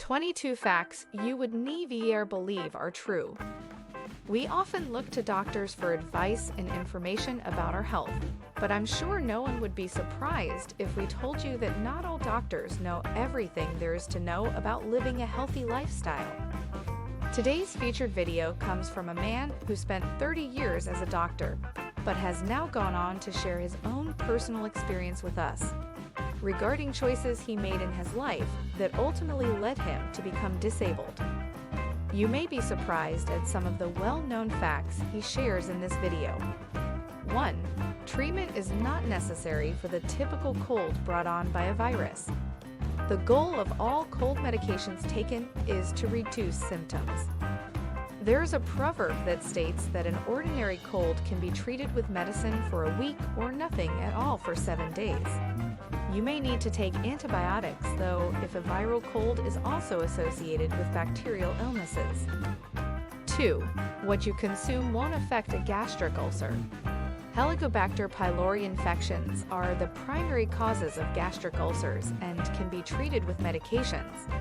22 facts you would never believe are true. We often look to doctors for advice and information about our health, but I'm sure no one would be surprised if we told you that not all doctors know everything there is to know about living a healthy lifestyle. Today's featured video comes from a man who spent 30 years as a doctor, but has now gone on to share his own personal experience with us regarding choices he made in his life that ultimately led him to become disabled. You may be surprised at some of the well-known facts he shares in this video. 1. Treatment is not necessary for the typical cold brought on by a virus. The goal of all cold medications taken is to reduce symptoms. There is a proverb that states that an ordinary cold can be treated with medicine for a week or nothing at all for 7 days. You may need to take antibiotics, though, if a viral cold is also associated with bacterial illnesses. 2. What you consume won't affect a gastric ulcer. Helicobacter pylori infections are the primary causes of gastric ulcers and can be treated with medications.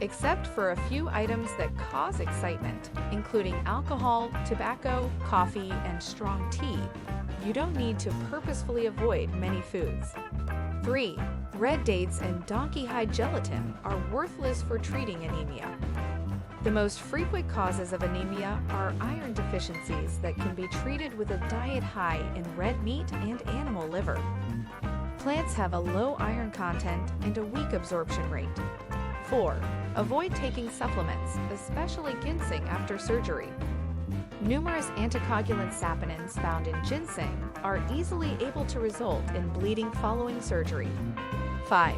Except for a few items that cause excitement, including alcohol, tobacco, coffee, and strong tea, you don't need to purposefully avoid many foods. 3. Red dates and donkey hide gelatin are worthless for treating anemia. The most frequent causes of anemia are iron deficiencies that can be treated with a diet high in red meat and animal liver. Plants have a low iron content and a weak absorption rate. 4. Avoid taking supplements, especially ginseng after surgery. Numerous anticoagulant saponins found in ginseng are easily able to result in bleeding following surgery. 5.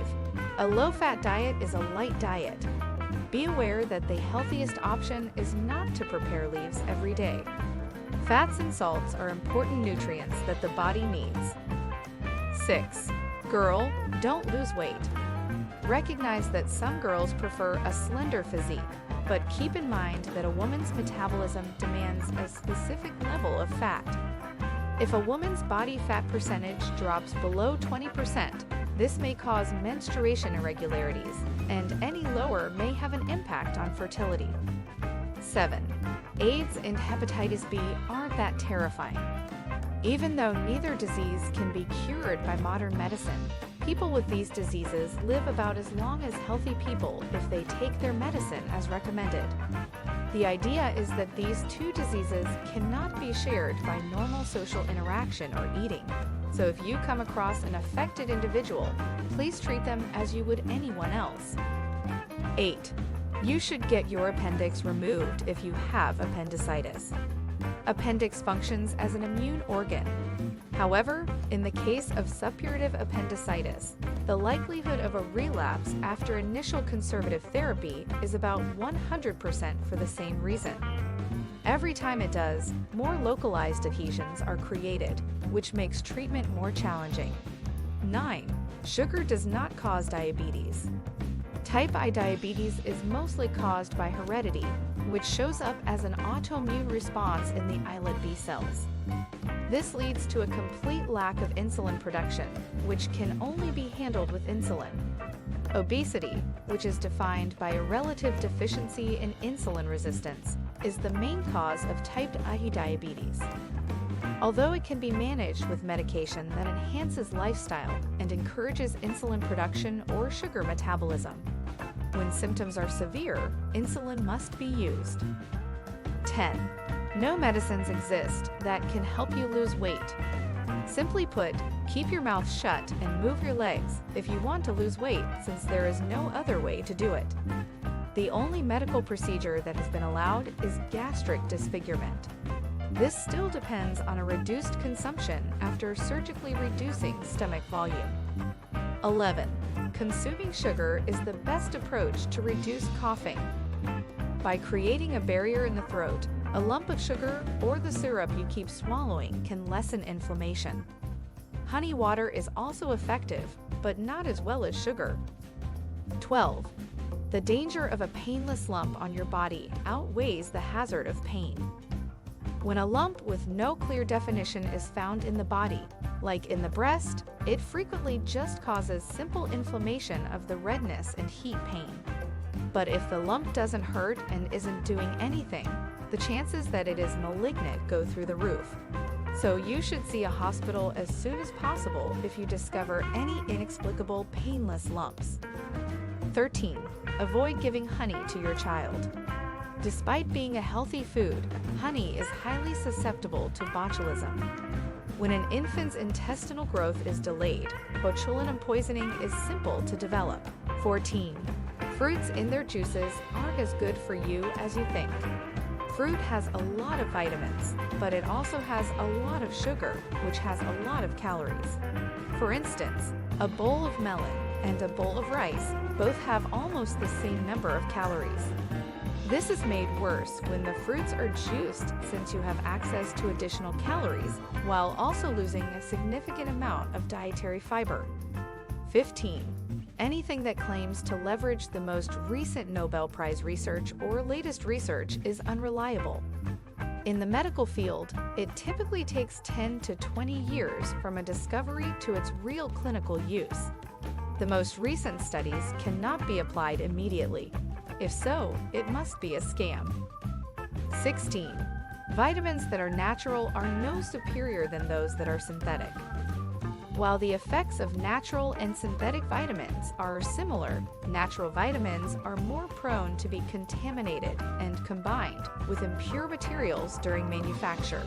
A low-fat diet is a light diet. Be aware that the healthiest option is not to prepare leaves every day. Fats and salts are important nutrients that the body needs. 6. Girl, don't lose weight. Recognize that some girls prefer a slender physique, but keep in mind that a woman's metabolism demands a specific level of fat. If a woman's body fat percentage drops below 20%, this may cause menstruation irregularities, and any lower may have an impact on fertility. 7. AIDS and hepatitis B aren't that terrifying. Even though neither disease can be cured by modern medicine, people with these diseases live about as long as healthy people if they take their medicine as recommended. The idea is that these two diseases cannot be shared by normal social interaction or eating. So if you come across an affected individual, please treat them as you would anyone else. 8. You should get your appendix removed if you have appendicitis. Appendix functions as an immune organ. However, in the case of suppurative appendicitis, the likelihood of a relapse after initial conservative therapy is about 100% for the same reason. Every time it does, more localized adhesions are created, which makes treatment more challenging. 9. Sugar does not cause diabetes. Type I diabetes is mostly caused by heredity, which shows up as an autoimmune response in the islet B cells. This leads to a complete lack of insulin production, which can only be handled with insulin. Obesity, which is defined by a relative deficiency in insulin resistance, is the main cause of type I diabetes. Although it can be managed with medication that enhances lifestyle and encourages insulin production or sugar metabolism, when symptoms are severe, insulin must be used. 10. No medicines exist that can help you lose weight. Simply put, keep your mouth shut and move your legs if you want to lose weight, since there is no other way to do it. The only medical procedure that has been allowed is gastric disfigurement. This still depends on a reduced consumption after surgically reducing stomach volume. 11. Consuming sugar is the best approach to reduce coughing. By creating a barrier in the throat, a lump of sugar or the syrup you keep swallowing can lessen inflammation. Honey water is also effective, but not as well as sugar. 12. The danger of a painless lump on your body outweighs the hazard of pain. When a lump with no clear definition is found in the body, like in the breast, it frequently just causes simple inflammation of the redness and heat pain. But if the lump doesn't hurt and isn't doing anything, the chances that it is malignant go through the roof. So you should see a hospital as soon as possible if you discover any inexplicable painless lumps. 13. Avoid giving honey to your child. Despite being a healthy food, honey is highly susceptible to botulism. When an infant's intestinal growth is delayed, botulinum poisoning is simple to develop. 14. Fruits in their juices aren't as good for you as you think. Fruit has a lot of vitamins, but it also has a lot of sugar, which has a lot of calories. For instance, a bowl of melon and a bowl of rice both have almost the same number of calories. This is made worse when the fruits are juiced, since you have access to additional calories while also losing a significant amount of dietary fiber. 15. Anything that claims to leverage the most recent Nobel Prize research or latest research is unreliable. In the medical field, it typically takes 10 to 20 years from a discovery to its real clinical use. The most recent studies cannot be applied immediately. If so, it must be a scam. 16. Vitamins that are natural are no superior than those that are synthetic. While the effects of natural and synthetic vitamins are similar, natural vitamins are more prone to be contaminated and combined with impure materials during manufacture.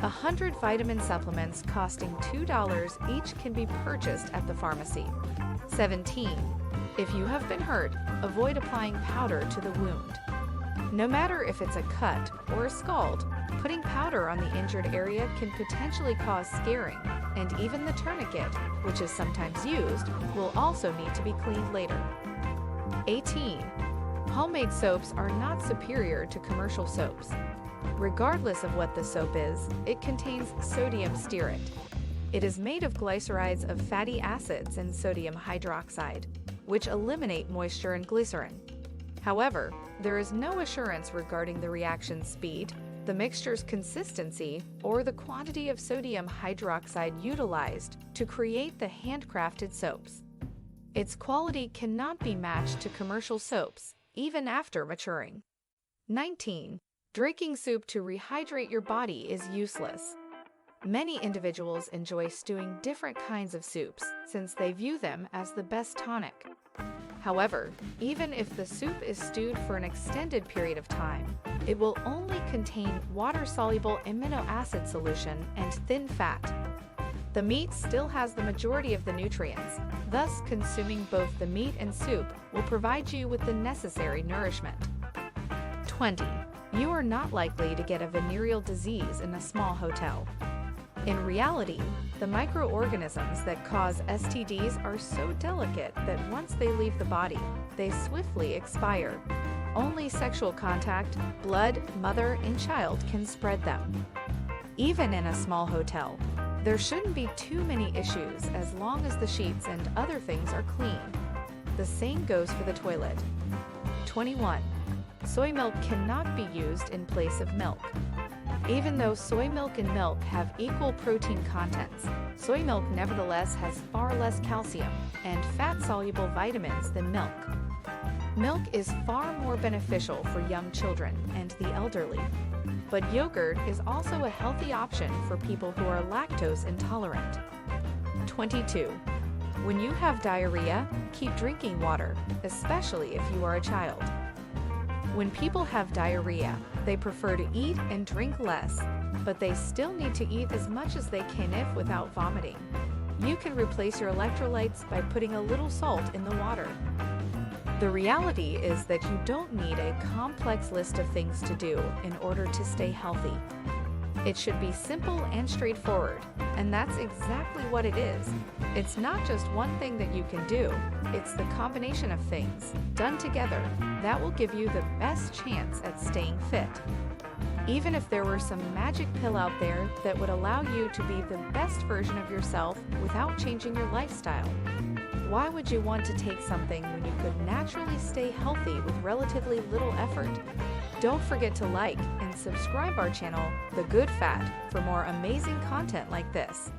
100 vitamin supplements costing $2 each can be purchased at the pharmacy. 17. If you have been hurt, avoid applying powder to the wound. No matter if it's a cut or a scald, putting powder on the injured area can potentially cause scarring, and even the tourniquet, which is sometimes used, will also need to be cleaned later. 18. Homemade soaps are not superior to commercial soaps. Regardless of what the soap is, it contains sodium stearate. It is made of glycerides of fatty acids and sodium hydroxide, which eliminate moisture and glycerin. However, there is no assurance regarding the reaction speed, the mixture's consistency, or the quantity of sodium hydroxide utilized to create the handcrafted soaps. Its quality cannot be matched to commercial soaps, even after maturing. 19. Drinking soup to rehydrate your body is useless. Many individuals enjoy stewing different kinds of soups since they view them as the best tonic. However, even if the soup is stewed for an extended period of time, it will only contain water-soluble amino acid solution and thin fat. The meat still has the majority of the nutrients, thus consuming both the meat and soup will provide you with the necessary nourishment. 20. You are not likely to get a venereal disease in a small hotel. In reality, the microorganisms that cause STDs are so delicate that once they leave the body, they swiftly expire. Only sexual contact, blood, mother, and child can spread them. Even in a small hotel, there shouldn't be too many issues as long as the sheets and other things are clean. The same goes for the toilet. 21. Soy milk cannot be used in place of milk. Even though soy milk and milk have equal protein contents, soy milk nevertheless has far less calcium and fat-soluble vitamins than milk. Milk is far more beneficial for young children and the elderly, but yogurt is also a healthy option for people who are lactose intolerant. 22. When you have diarrhea, keep drinking water, especially if you are a child. When people have diarrhea, they prefer to eat and drink less, but they still need to eat as much as they can if without vomiting. You can replace your electrolytes by putting a little salt in the water. The reality is that you don't need a complex list of things to do in order to stay healthy. It should be simple and straightforward, and that's exactly what it is. It's not just one thing that you can do, it's the combination of things, done together, that will give you the best chance at staying fit. Even if there were some magic pill out there that would allow you to be the best version of yourself without changing your lifestyle, why would you want to take something when you could naturally stay healthy with relatively little effort? Don't forget to like and subscribe our channel, The Good Fat, for more amazing content like this.